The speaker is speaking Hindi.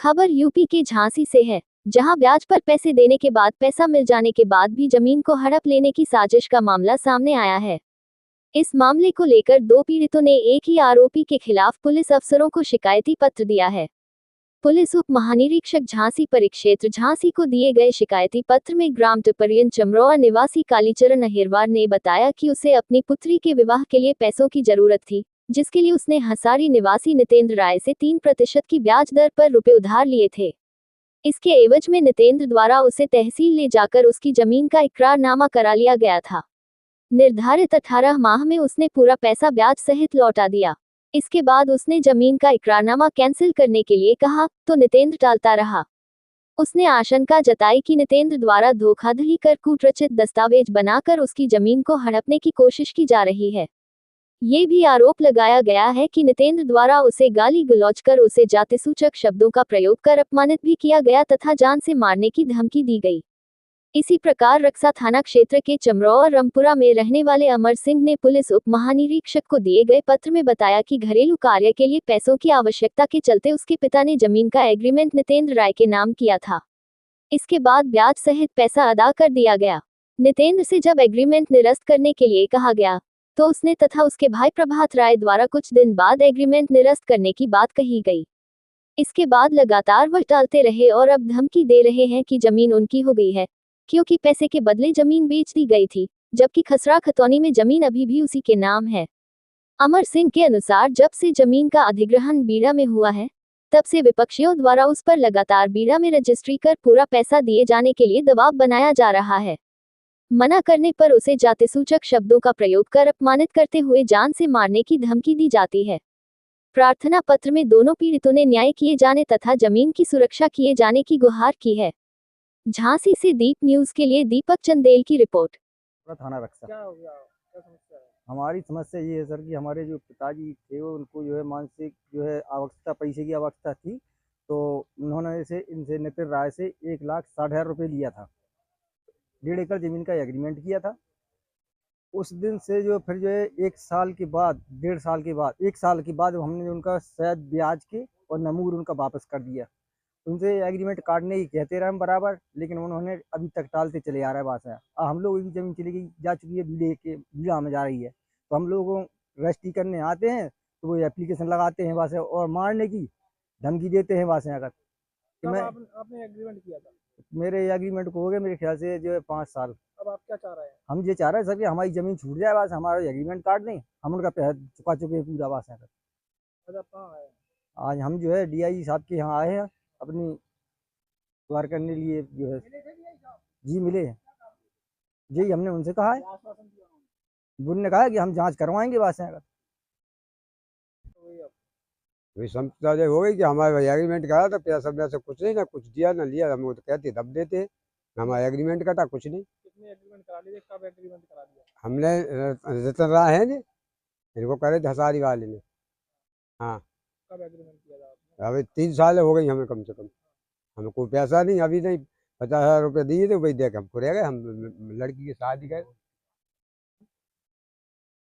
खबर यूपी के झांसी से है, जहां ब्याज पर पैसे देने के बाद पैसा मिल जाने के बाद भी जमीन को हड़प लेने की साजिश का मामला सामने आया है। इस मामले को लेकर दो पीड़ितों ने एक ही आरोपी के खिलाफ पुलिस अफसरों को शिकायती पत्र दिया है। पुलिस उप महानिरीक्षक झांसी परिक्षेत्र झांसी को दिए गए शिकायती पत्र में ग्राम टिपरियन चमरौआ निवासी कालीचरण अहिरवार ने बताया कि उसे अपनी पुत्री के विवाह के लिए पैसों की जरूरत थी, जिसके लिए उसने हसारी निवासी नितेंद्र राय से 3% की ब्याज दर पर रुपए उधार लिए थे। इसके एवज में नितेंद्र द्वारा उसे तहसील ले जाकर उसकी जमीन का इकरारनामा करा लिया गया था। निर्धारित 18 माह में उसने पूरा पैसा ब्याज सहित लौटा दिया। इसके बाद उसने जमीन का इकरारनामा कैंसिल करने के लिए कहा, तो नितेंद्र टालता रहा। उसने आशंका जताई कि नितेंद्र द्वारा धोखाधड़ी कर कूटरचित दस्तावेज बनाकर उसकी जमीन को हड़पने की कोशिश की जा रही है। ये भी आरोप लगाया गया है कि नितेंद्र द्वारा उसे गाली गलौज कर उसे जातिसूचक शब्दों का प्रयोग कर अपमानित भी किया गया तथा जान से मारने की धमकी दी गई। इसी प्रकार रक्सा थाना क्षेत्र के चमरौआ रामपुरा में रहने वाले अमर सिंह ने पुलिस उप महानिरीक्षक को दिए गए पत्र में बताया कि घरेलू कार्य के लिए पैसों की आवश्यकता के चलते उसके पिता ने जमीन का एग्रीमेंट नितेंद्र राय के नाम किया था। इसके बाद ब्याज सहित पैसा अदा कर दिया गया। नितेंद्र से जब एग्रीमेंट निरस्त करने के लिए कहा गया, तो उसने तथा उसके भाई प्रभात राय द्वारा कुछ दिन बाद एग्रीमेंट निरस्त करने की बात कही गई। इसके बाद लगातार वह टालते रहे और अब धमकी दे रहे हैं कि जमीन उनकी हो गई है, क्योंकि पैसे के बदले जमीन बेच दी गई थी, जबकि खसरा खतौनी में जमीन अभी भी उसी के नाम है। अमर सिंह के अनुसार जब से जमीन का अधिग्रहण बीड़ा में हुआ है, तब से विपक्षियों द्वारा उस पर लगातार बीड़ा में रजिस्ट्री कर पूरा पैसा दिए जाने के लिए दबाव बनाया जा रहा है। मना करने पर उसे जातिसूचक शब्दों का प्रयोग कर अपमानित करते हुए जान से मारने की धमकी दी जाती है। प्रार्थना पत्र में दोनों पीड़ितों ने न्याय किए जाने तथा जमीन की सुरक्षा किए जाने की गुहार की है। झांसी से दीप न्यूज के लिए दीपक चंदेल की रिपोर्ट। थाना रक्सा। क्या हो गया? क्या समस्या है? हमारी समस्या ये है सर कि हमारे जो पिताजी थे वो उनको जो है मानसिक जो है आवश्यकता, पैसे की आवश्यकता थी, तो उन्होंने इनसे नितिन राय से 1,60,000 रुपये लिया था। 1.5 एकड़ जमीन का एग्रीमेंट किया था। उस दिन से जो फिर जो है 1 साल के बाद, 1.5 साल के बाद, 1 साल के बाद हमने उनका शायद ब्याज के और नमूर उनका वापस कर दिया। उनसे एग्रीमेंट काटने की कहते रहे हम बराबर, लेकिन उन्होंने अभी तक टालते चले आ रहे बात है। हम लोग की जमीन चली गई, जा चुकी है, बीड़ा में जा रही है, तो हम लोग रजिस्ट्री करने आते हैं तो वो एप्लीकेशन लगाते हैं बस और मारने की धमकी देते हैं बस। अगर कब आपने एग्रीमेंट किया था? मेरे एग्रीमेंट को हो गए मेरे ख्याल से जो है 5 साल। अब आप क्या चाह रहे हैं? हम ये चाह रहे हैं सर कि हमारी जमीन छूट जाए, बस हमारा एग्रीमेंट काट दें, हम उनका पैसा चुका चुके हैं पूरा बस। आज आप कहाँ आए? आज हम जो है DI साहब के यहाँ आए हैं अपनी गुहार करने लिए जो है। जी मिले हैं, यही हमने उनसे कहा है। आश्वासन दिया उन्होंने? उन्होंने कहा है कि हम जांच करवाएंगे बस। अगर वही समझता हो गई कि हमारे एग्रीमेंट करा था, पैसा वैसा कुछ नहीं, ना कुछ दिया ना लिया। हम तो कहते दब देते हैं, ना हमारा एग्रीमेंट कटा, कुछ नहीं। कितने एग्रीमेंट करा लिए? कब एग्रीमेंट करा दिया? हमने रतन राय है ने इनको करे थे, हसारी वाले ने। हाँ, कब एग्रीमेंट किया था आपने? अभी 3 साल हो गई हमें कम से कम। हमें कोई पैसा नहीं अभी नहीं। 50,000 रुपये दिए थे, वही दे के हम रह गए। हम लड़की की शादी गए।